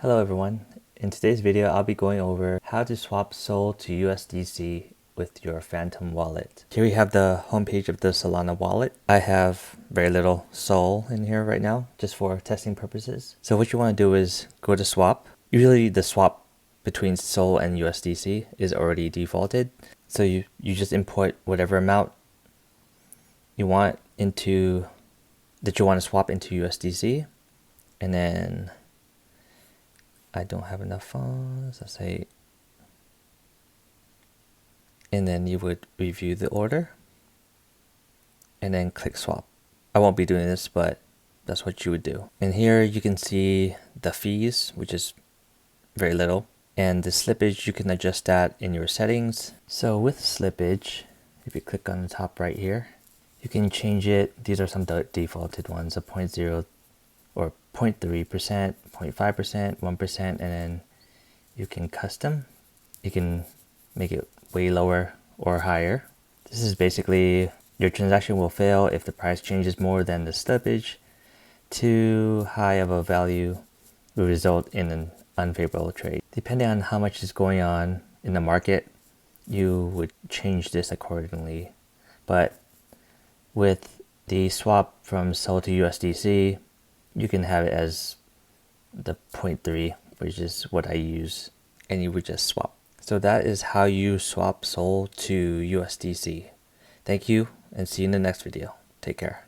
Hello everyone. In today's video, I'll be going over how to swap SOL to USDC with your Phantom wallet. Here we have the homepage of the Solana wallet. I have very little SOL in here right now, just for testing purposes. So what you want to do is go to swap. Usually the swap between SOL and USDC is already defaulted. So you just import whatever amount you want that you want to swap into USDC, and then I don't have enough funds, let's say, and then you would review the order and then click swap. I won't be doing this, but that's what you would do. And here you can see the fees, which is very little, and the slippage, you can adjust that in your settings. So with slippage, if you click on the top right here, you can change it. These are some defaulted ones, a 0.0 or 0.3%, 0.5%, 1%, and then you can custom. You can make it way lower or higher. This is basically your transaction will fail if the price changes more than the slippage. Too high of a value will result in an unfavorable trade. Depending on how much is going on in the market, you would change this accordingly. But with the swap from SOL to USDC, you can have it as the 0.3, which is what I use, and you would just swap. So that is how you swap SOL to USDC. Thank you, and see you in the next video. Take care.